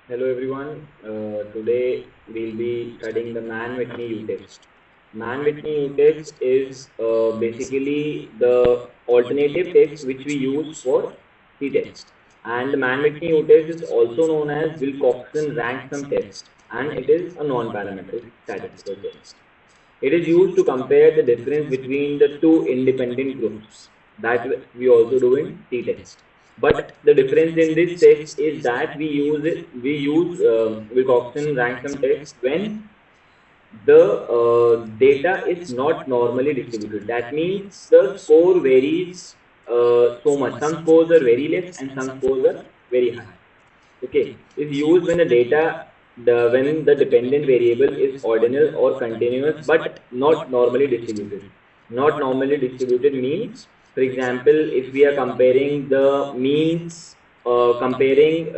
Hello everyone. Today we'll be studying the Mann-Whitney U-test. Mann-Whitney U-test is basically the alternative test which we use for t-test. And the Mann-Whitney U-test is also known as Wilcoxon rank sum test, and it is a non-parametric statistical test. It is used to compare the difference between the two independent groups that we also do in t-test. But the difference in this test is that we use Wilcoxon rank-sum test when the data is not normally distributed. That means the score varies so much. Some scores are very less and some scores are very high. Okay, is used when when the dependent variable is ordinal or continuous but not normally distributed. Not normally distributed means, for example, if we are comparing the means, comparing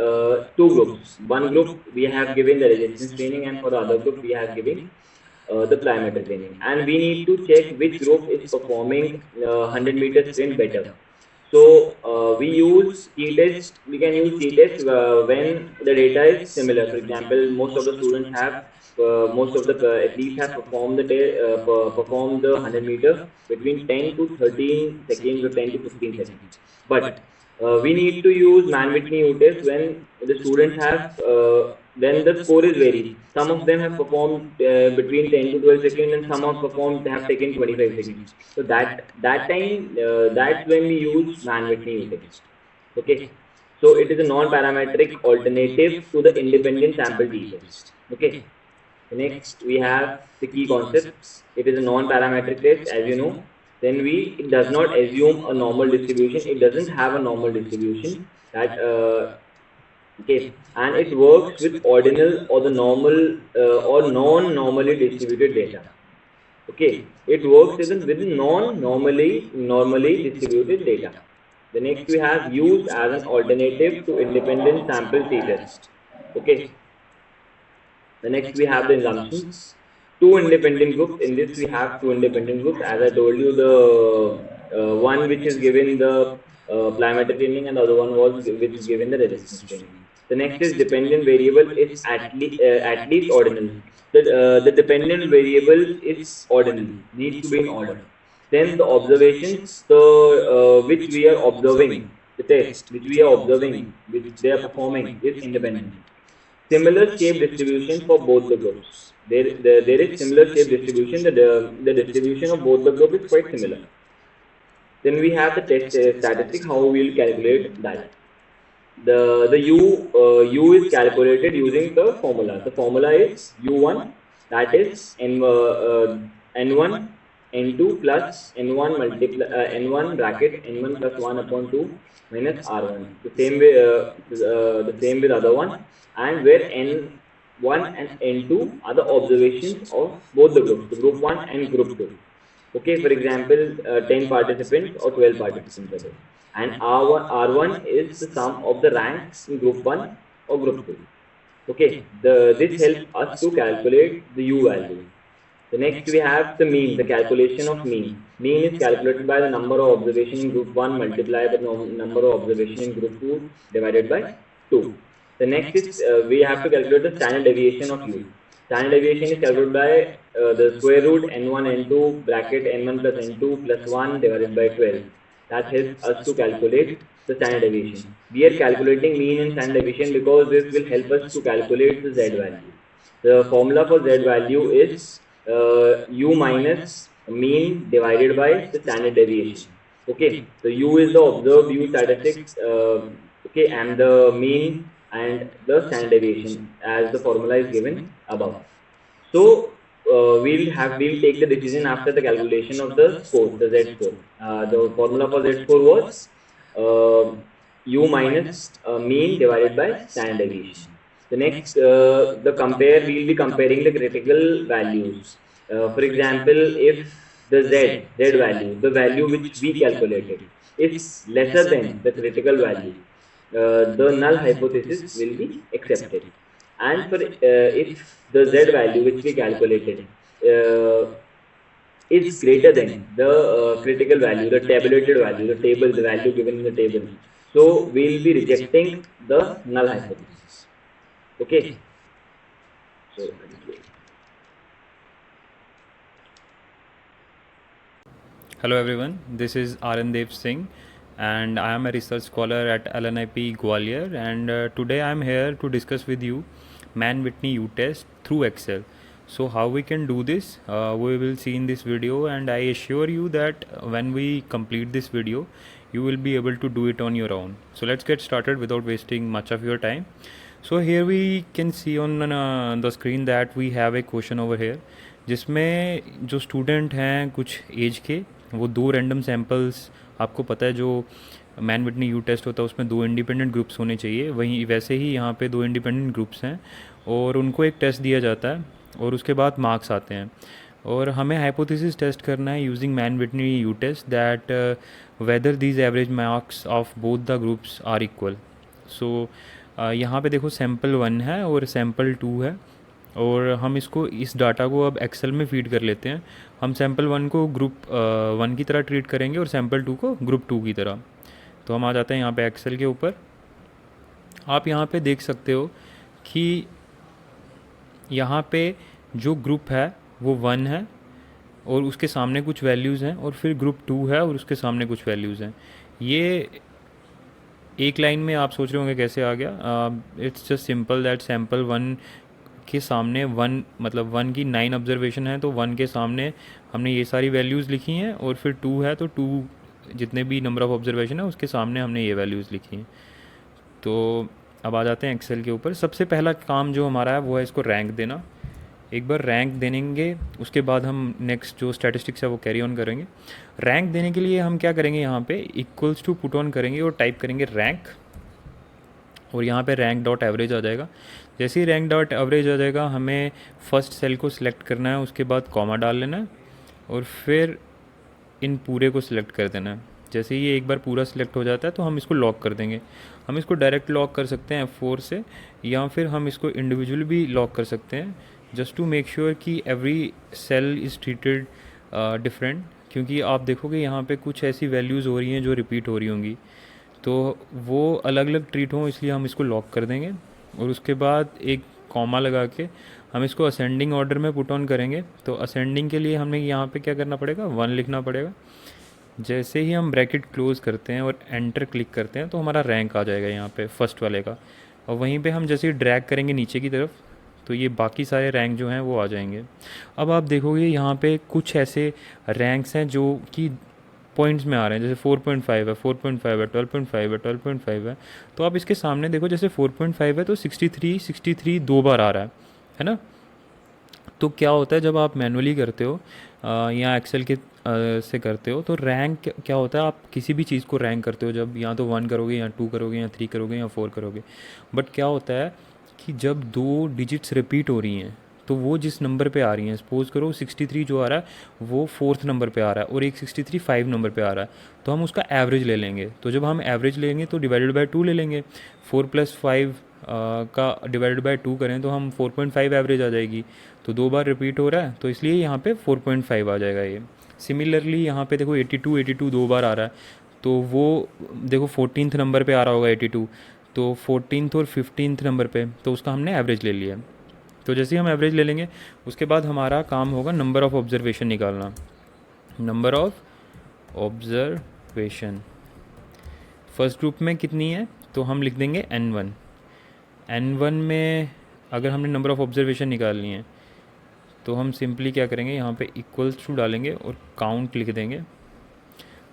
two groups. One group we have given the resistance training, and for the other group we have given the plyometric training, and we need to check which group is performing 100-meter sprint better. So we use t-test. We can use t-test when the data is similar. For example, most of the athletes have performed performed the 100-meter between 10 to 13 seconds or 10 to 15 seconds. But we need to use Mann-Whitney U-test when the students have when the score is varied. Some of them have performed between 10 to 12 seconds, and some have performed they have taken 25 seconds. So that time, that's when we use Mann-Whitney U-test. Okay, so it is a non-parametric alternative to the independent sample t-test. Okay, next we have the key concepts. It is a non-parametric test, as you know. Then it does not assume a normal distribution. It doesn't have a normal distribution. That Okay, and it works with ordinal or the normal or non-normally distributed data. Okay, it works even with normally distributed data. The next we have used as an alternative to independent sample t-test. Okay, the next we have the assumptions. Two independent groups. In this we have two independent groups. As I told you, the one which is given the plyometric training, and the other one was which is given the resistance training. The next is dependent variable is at least ordinal. The dependent variable is ordinal, needs to be in order. Then the observations, the which we are observing, the test which we are observing, which they are performing, is independent. Similar shape distribution for both the groups. There is similar shape distribution. The distribution of both the group is quite similar. Then we have the test statistic. How we will calculate that? U is calculated using the formula. The formula is U1, that is N1 N2 plus N1 N1 bracket N1 plus 1 upon 2 minus R1. The same with other one, and where N1 and N2 are the observations of both the groups, the group 1 and group 2. Okay, for example, 10 participants or 12 participants are there. And R1 is the sum of the ranks in group 1 or group 2. Okay, this helps us to calculate the U value. The next we have the mean, the calculation of mean. Mean is calculated by the number of observation in group 1 multiplied by the number of observation in group 2 divided by 2. The next is we have to calculate the standard deviation of U. Standard deviation is calculated by the square root n1 n2 bracket n1 plus n2 plus 1 divided by 12. That helps us to calculate the standard deviation. We are calculating mean and standard deviation because this will help us to calculate the z value. The formula for z value is u minus mean divided by the standard deviation. Okay, so u is the observed U statistics, okay, and the mean and the standard deviation as the formula is given above. So we'll take the decision after the calculation of the score, the z score. The formula for z score was u minus mean divided by standard deviation. The next, we'll be comparing the critical values. For example, if the z value, the value which we calculated, is lesser than the critical value, the null hypothesis will be accepted. And for if the z value which we calculated is greater than the critical value, the tabulated value, the value given in the table, so we'll be rejecting the null hypothesis. Okay. So thank you. Hello everyone, this is RN Dev Singh and I am a research scholar at LNIP Gwalior, and today I am here to discuss with you Man-Whitney U-test through Excel. So how we can do this, we will see in this video, and I assure you that when we complete this video, you will be able to do it on your own. So let's get started without wasting much of your time. So here we can see on the screen that we have a question over here, जिसमें जो student हैं कुछ as के, वो दो random samples, आपको पता है जो मैन विटनी यू टेस्ट होता है उसमें दो इंडिपेंडेंट ग्रुप्स होने चाहिए, वहीं वैसे ही यहाँ पे दो इंडिपेंडेंट ग्रुप्स हैं और उनको एक टेस्ट दिया जाता है और उसके बाद मार्क्स आते हैं और हमें हाइपोथेसिस टेस्ट करना है using Mann Whitney U test that whether these average marks of both the groups are equal. So यहाँ पे देखो सैम्पल 1 है और सैम्पल 2 है और हम इसको इस डाटा को अब एक्सेल में फीड कर लेते हैं. हम सैम्पल 1 को ग्रुप 1 की तरह ट्रीट करेंगे और सैम्पल 2 को ग्रुप 2 की तरह. तो हम आ जाते हैं यहाँ पे एक्सेल के ऊपर. आप यहाँ पे देख सकते हो कि यहाँ पे जो ग्रुप है वो 1 है और उसके सामने कुछ वैल्यूज़ हैं, और फिर ग्रुप 2 है और उसके सामने कुछ वैल्यूज़ हैं. ये एक लाइन में आप सोच रहे होंगे कैसे आ गया. It's just simple that sample 1 के सामने 1 मतलब 1 की 9 ऑब्जर्वेशन है तो 1 के सामने हमने ये सारी वैल्यूज़ लिखी हैं, और फिर 2 है तो 2 जितने भी नंबर ऑफ़ ऑब्जर्वेशन है उसके सामने हमने ये वैल्यूज़ लिखी हैं. तो अब आ जाते हैं एक्सेल के ऊपर. सबसे पहला काम जो हमारा है वो है इसको रैंक देना. एक बार रैंक देंगे उसके बाद हम नेक्स्ट जो स्टैटिस्टिक्स है वो कैरी ऑन करेंगे. रैंक देने के लिए हम क्या करेंगे, यहाँ पे इक्वल्स टू पुट ऑन करेंगे और टाइप करेंगे रैंक, और यहाँ पे रैंक डॉट एवरेज आ जाएगा. जैसे ही रैंक डॉट एवरेज आ जाएगा हमें फर्स्ट सेल को सिलेक्ट करना है, उसके बाद कॉमा डाल लेना है और फिर इन पूरे को सिलेक्ट कर देना है. जैसे ही ये एक बार पूरा सिलेक्ट हो जाता है तो हम इसको लॉक कर देंगे. हम इसको डायरेक्ट लॉक कर सकते हैं F4 से, या फिर हम इसको इंडिविजुअल भी लॉक कर सकते हैं जस्ट टू मेक श्योर कि every cell is treated different. क्योंकि आप देखोगे यहाँ पे कुछ ऐसी वैल्यूज़ हो रही हैं जो रिपीट हो रही होंगी, तो वो अलग अलग ट्रीट हों, इसलिए हम इसको लॉक कर देंगे और उसके बाद एक कॉमा लगा के हम इसको असेंडिंग ऑर्डर में पुट ऑन करेंगे. तो असेंडिंग के लिए हमें यहाँ पे क्या करना पड़ेगा, 1 लिखना पड़ेगा. जैसे ही हम ब्रैकेट क्लोज़ करते हैं और एंटर क्लिक करते हैं तो हमारा रैंक आ जाएगा यहाँ पे फर्स्ट वाले का, और वहीं पे हम जैसे ही ड्रैग करेंगे नीचे की तरफ तो ये बाकी सारे रैंक जो हैं वो आ जाएंगे. अब आप देखोगे यहाँ पे कुछ ऐसे रैंक्स हैं जो कि पॉइंट्स में आ रहे हैं, जैसे 4.5 है, 4.5 है, 12.5 है, 12.5 है. तो आप इसके सामने देखो, जैसे 4.5 है तो 63 दो बार आ रहा है ना. तो क्या होता है जब आप मैनुअली करते हो या एक्सेल के से करते हो तो रैंक क्या होता है, आप किसी भी चीज़ को रैंक करते हो जब या तो 1 करोगे या 2 करोगे या 3 करोगे या 4 करोगे. बट क्या होता है कि जब दो डिजिट्स रिपीट हो रही हैं तो वो जिस नंबर पे आ रही हैं, सपोज़ करो 63 जो आ रहा है वो 4th नंबर पे आ रहा है और एक 63 5 नंबर पे आ रहा है, तो हम उसका एवरेज ले लेंगे. तो जब हम एवरेज लेंगे तो डिवाइडेड बाय 2 ले लेंगे. 4 + 5 का डिवाइडेड बाय 2 करें तो हम 4.5 एवरेज आ जाएगी. तो दो बार रिपीट हो रहा है तो इसलिए यहाँ पे 4.5 आ जाएगा ये. सिमिलरली यहाँ पे देखो 82 दो बार आ रहा है तो वो देखो 14th नंबर पे आ रहा होगा 82, तो 14th और 15th नंबर पे, तो उसका हमने एवरेज ले लिया. तो जैसे ही हम एवरेज ले लेंगे उसके बाद हमारा काम होगा नंबर ऑफ़ ऑब्जर्वेशन निकालना. Number of observation first group में कितनी है तो हम लिख देंगे N1. N1 में अगर हमने नंबर ऑफ़ ऑब्जर्वेशन निकालनी है तो हम सिंपली क्या करेंगे, यहाँ पे इक्वल्स टू डालेंगे और काउंट लिख देंगे.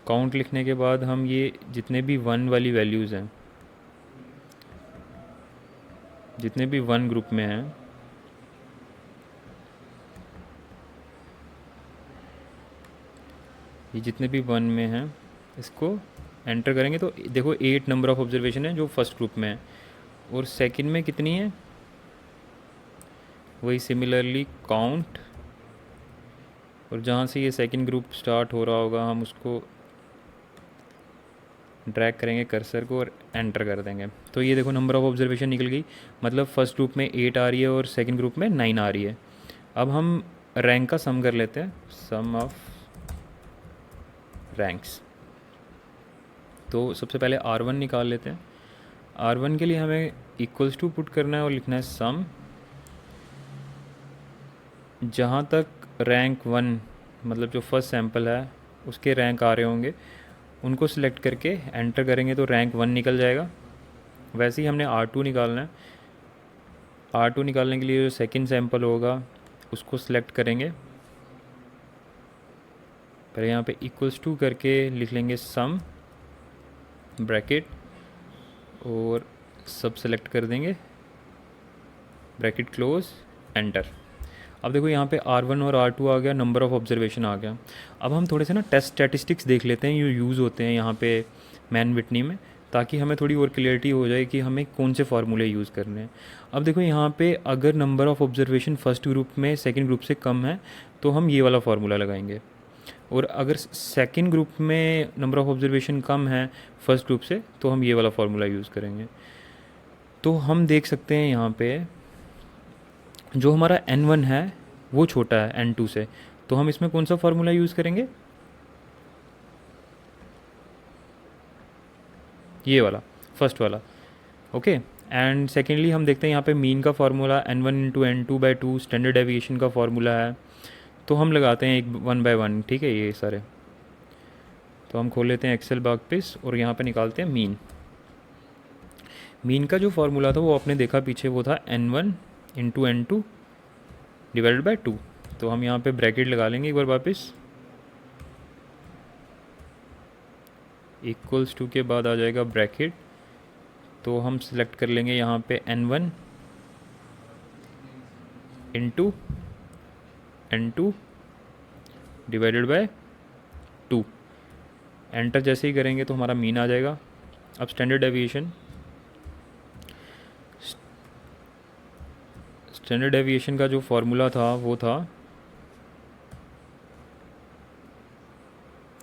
काउंट लिखने के बाद हम ये जितने भी 1 वाली वैल्यूज़ हैं, जितने भी 1 ग्रुप में हैं, ये जितने भी 1 में हैं इसको एंटर करेंगे. तो देखो 8 नंबर ऑफ़ ऑब्जर्वेशन है जो फर्स्ट ग्रुप में है, और सेकंड में कितनी है वही सिमिलरली काउंट, और जहाँ से ये सेकंड ग्रुप स्टार्ट हो रहा होगा हम उसको ड्रैग करेंगे कर्सर को और एंटर कर देंगे. तो ये देखो नंबर ऑफ़ ऑब्जर्वेशन निकल गई, मतलब फर्स्ट ग्रुप में 8 आ रही है और सेकंड ग्रुप में 9 आ रही है. अब हम रैंक का सम कर लेते हैं, सम ऑफ रैंक्स. तो सबसे पहले R1 निकाल लेते हैं. R1 के लिए हमें इक्वल्स टू पुट करना है और लिखना है सम, जहाँ तक रैंक 1 मतलब जो फर्स्ट सैम्पल है उसके रैंक आ रहे होंगे उनको सिलेक्ट करके एंटर करेंगे तो रैंक 1 निकल जाएगा। वैसे ही हमने R2 निकालना है। R2 निकालने के लिए जो सेकंड सैम्पल होगा उसको सिलेक्ट करेंगे, पहले यहाँ पे इक्वल्स टू करके लिख लेंगे सम ब्रैकेट और सब सेलेक्ट कर देंगे, ब्रैकेट क्लोज, एंटर। अब देखो यहाँ पे R1 और R2 आ गया, नंबर ऑफ़ ऑब्जर्वेशन आ गया। अब हम थोड़े से ना टेस्ट स्टैटिस्टिक्स देख लेते हैं, ये यूज़ होते हैं यहाँ पे मैन विटनी में, ताकि हमें थोड़ी और क्लियरिटी हो जाए कि हमें कौन से फार्मूले यूज़ करने हैं। अब देखो यहाँ पे अगर number of observation first group में सेकंड ग्रुप से कम है तो हम ये वाला फार्मूला लगाएंगे, और अगर सेकंड ग्रुप में नंबर ऑफ़ ऑब्जर्वेशन कम है फर्स्ट ग्रुप से तो हम ये वाला फार्मूला यूज़ करेंगे। तो हम देख सकते हैं यहाँ पे जो हमारा N1 है वो छोटा है N2 से, तो हम इसमें कौन सा फार्मूला यूज़ करेंगे, ये वाला, फर्स्ट वाला। ओके, एंड सेकेंडली हम देखते हैं यहाँ पे मीन का formula N1 into N2/2 standard deviation का फार्मूला है, तो हम लगाते हैं एक 1/1। ठीक है, ये सारे तो हम खोल लेते हैं एक्सेल वर्कपीस और यहाँ पे निकालते हैं मीन। मीन का जो फार्मूला था वो आपने देखा पीछे, वो था N1 into N2 divided by 2। तो हम यहाँ पे ब्रैकेट लगा लेंगे एक बार वापस, इक्वल्स टू के बाद आ जाएगा ब्रैकेट, तो हम सिलेक्ट कर लेंगे यहाँ पे N1 into N2 divided by 2। Enter जैसे ही करेंगे तो हमारा मीन आ जाएगा। अब स्टैंडर्ड डेविएशन का जो फार्मूला था वो था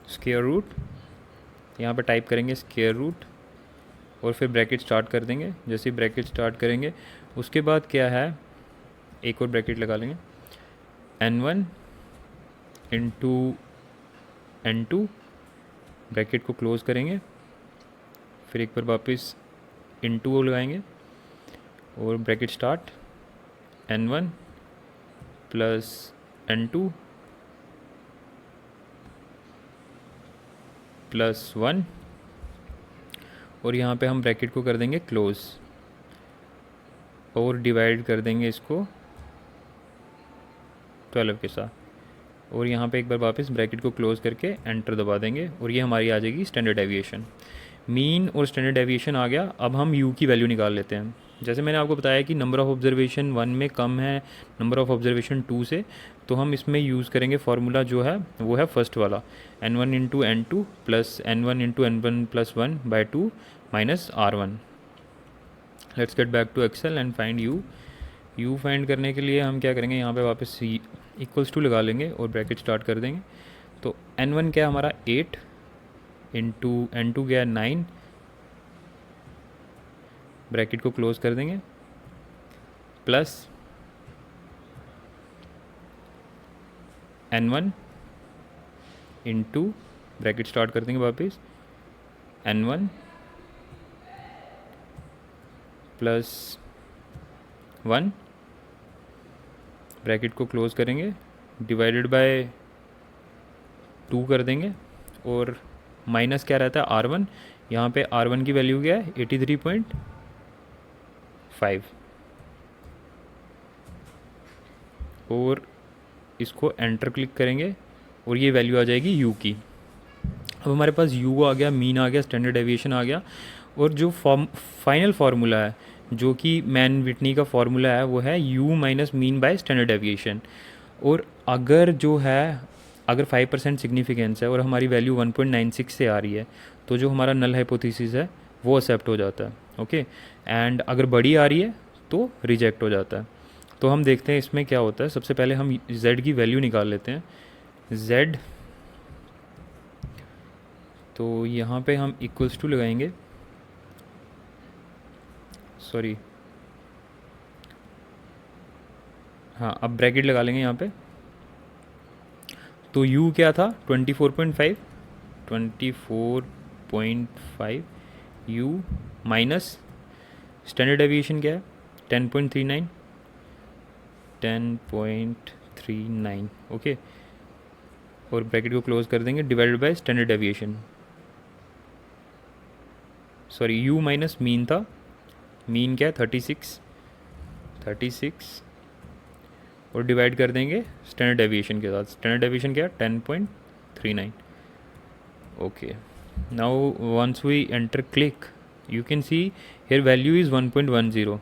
स्क्वायर रूट, यहाँ पे टाइप करेंगे स्क्वायर रूट और फिर ब्रैकेट स्टार्ट कर देंगे। जैसे ही ब्रैकेट स्टार्ट करेंगे उसके बाद क्या है, एक और ब्रैकेट लगा लेंगे, N1 इंटू N2 ब्रैकेट को क्लोज़ करेंगे, फिर एक बार वापस इंटू लगाएंगे और bracket start N1 plus N2 plus 1, और यहाँ पे हम ब्रैकेट को कर देंगे क्लोज़ और डिवाइड कर देंगे इसको 12 के साथ, और यहाँ पे एक बार वापस ब्रैकेट को क्लोज़ करके एंटर दबा देंगे और ये हमारी आ जाएगी स्टैंडर्ड डेविएशन। मीन और स्टैंडर्ड डेविएशन आ गया। अब हम यू की वैल्यू निकाल लेते हैं। जैसे मैंने आपको बताया कि नंबर ऑफ़ ऑब्जर्वेशन 1 में कम है नंबर ऑफ़ ऑब्जर्वेशन 2 से, तो हम इसमें यूज़ करेंगे फार्मूला जो है वो है फर्स्ट वाला, N1 into N2 plus N1 into N1 plus 1/2 minus R1। Let's get back to Excel and find you find करने के लिए हम क्या करेंगे, यहाँ पे वापस इक्वल्स टू लगा लेंगे और ब्रैकेट स्टार्ट कर देंगे। तो N1 क्या हमारा 8 इंटू N2 क्या 9, ब्रैकेट को क्लोज कर देंगे, plus N1 into bracket start कर देंगे वापस N1 प्लस 1, ब्रैकेट को क्लोज़ करेंगे, डिवाइडेड बाय 2 कर देंगे, और माइनस क्या रहता है R1। यहाँ पे R1 की वैल्यू क्या है 83.5, और इसको एंटर क्लिक करेंगे और ये वैल्यू आ जाएगी U की। अब हमारे पास U आ गया, मीन आ गया, स्टैंडर्ड डेविएशन आ गया, और जो फाइनल फार्मूला है जो कि मैन विटनी का फार्मूला है वो है U minus mean by standard deviation. और अगर 5% सिग्निफिकेंस है और हमारी वैल्यू 1.96 से आ रही है तो जो हमारा नल हाइपोथेसिस है वो एक्सेप्ट हो जाता है। ओके, एंड अगर बड़ी आ रही है तो रिजेक्ट हो जाता है। तो हम देखते हैं इसमें क्या होता है। सबसे पहले हम Z की वैल्यू निकाल लेते हैं। Z, तो यहाँ पे हम इक्वल्स टू लगाएंगे, सॉरी हाँ, अब ब्रैकेट लगा लेंगे यहाँ पे। तो U क्या था 24.5 U माइनस स्टैंडर्ड डेविएशन क्या है? 10.39, 10.39, ओके। और ब्रैकेट को क्लोज कर देंगे, divided by standard deviation, sorry you minus mean था, मीन क्या है 36, 36 और डिवाइड कर देंगे स्टैंडर्ड डेविएशन के साथ। स्टैंडर्ड डेविएशन क्या है? 10.39, okay. Now once we enter click, you can see here value is 1.10.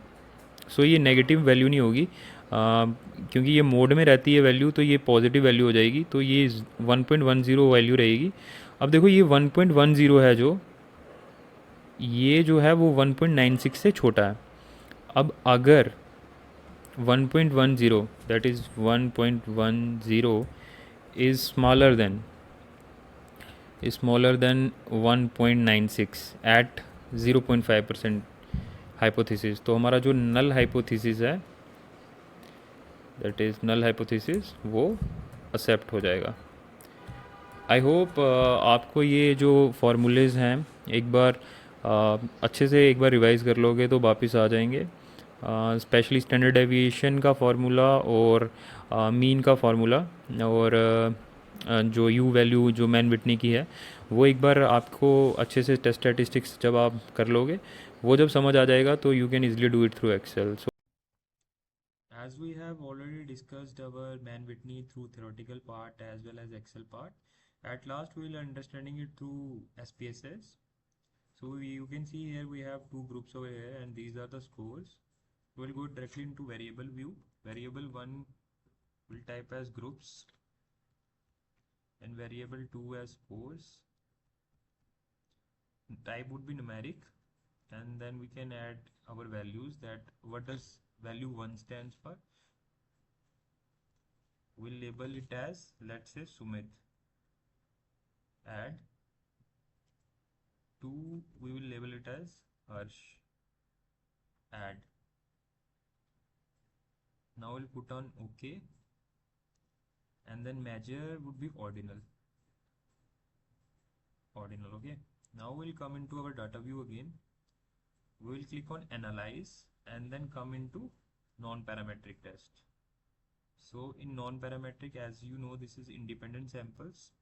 सो ये नेगेटिव वैल्यू नहीं होगी, क्योंकि ये मोड में रहती है वैल्यू, तो ये पॉजिटिव वैल्यू हो जाएगी, तो ये 1.10 वैल्यू रहेगी। अब देखो ये 1.10 है, जो ये जो है वो 1.96 से छोटा है। अब अगर 1.10 that is 1.10 is smaller than 1.96 at 0.5% hypothesis, तो हमारा जो नल हाइपोथेसिस है, दैट इज़ नल हाइपोथेसिस, वो एक्सेप्ट हो जाएगा। आई होप आपको ये जो फार्मूलेज हैं एक बार अच्छे से एक बार रिवाइज़ कर लोगे तो वापस आ जाएंगे। स्पेशली स्टैंडर्ड डेविएशन का फार्मूला और मीन का फार्मूला और जो यू वैल्यू जो मैन विटनी की है, वो एक बार आपको अच्छे से टेस्ट स्टैटिस्टिक्स जब आप कर लोगे, वो जब समझ आ जाएगा तो you can easily do it through Excel. So as we have already discussed our man Whitney through theoretical part as well as Excel part, at last we will understanding it through SPSS. So you can see here we have two groups over here and these are the scores. We will go directly into variable view. Variable 1 will type as groups and variable 2 as scores. Type would be numeric, and then we can add our values. That what does value 1 stands for? We'll label it as, let's say, Sumit. Add 2, we will label it as Harsh. Add. Now we'll put on OK, and then measure would be ordinal, okay. Now we'll come into our data view again. We will click on analyze and then come into non-parametric test. So in non-parametric, as you know, this is independent samples.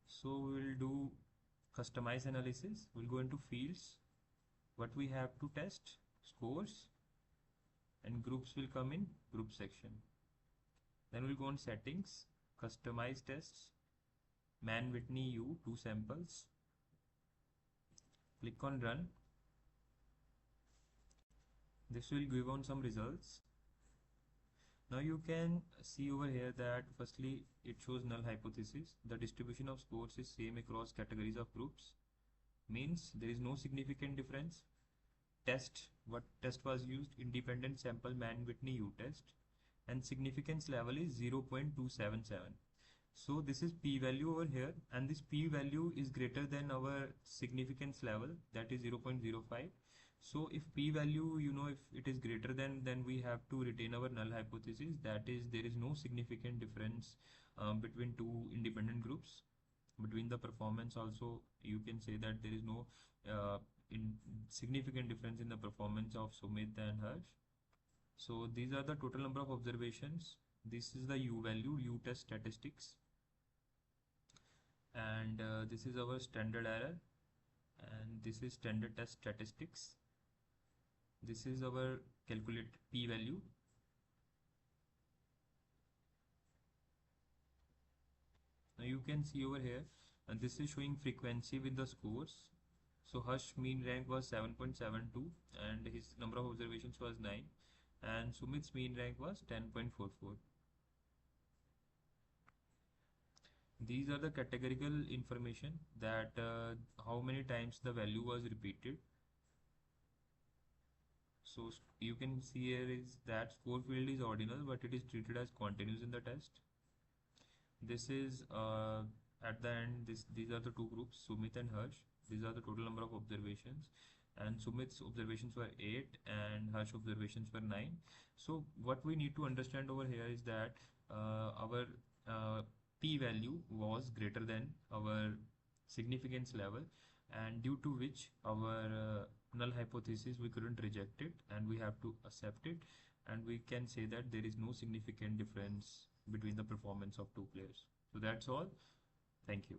So we will do customize analysis. We'll go into fields, what we have to test, scores, and groups will come in group section. Then we'll go on settings, customize tests, man Whitney U 2 samples. Click on run. This will give on some results. Now you can see over here that firstly it shows null hypothesis. The distribution of scores is same across categories of groups, means there is no significant difference. Test, what test was used? Independent sample man Whitney U test, and significance level is 0.277. So this is p value over here, and this p value is greater than our significance level, that is 0.05. So if p value, you know, if it is greater than, then we have to retain our null hypothesis, that is there is no significant difference between two independent groups. Between the performance also, you can say that there is no significant difference in the performance of Sumit and Harsh. So these are the total number of observations. This is the U value, U test statistics, and this is our standard error, and this is standard test statistics. This is our calculate p value. Now you can see over here, and this is showing frequency with the scores. So Harsh mean rank was 7.72 and his number of observations was 9, and Sumit's mean rank was 10.44. These are the categorical information, that how many times the value was repeated. So you can see here is that score field is ordinal, but it is treated as continuous in the test. This is at the end, these are the two groups, Sumit and Harsh. These are the total number of observations, and Sumit's observations were 8 and Harsh observations were 9. So what we need to understand over here is that our p value was greater than our significance level, and due to which our null hypothesis we couldn't reject it and we have to accept it, and we can say that there is no significant difference between the performance of two players. So that's all. Thank you.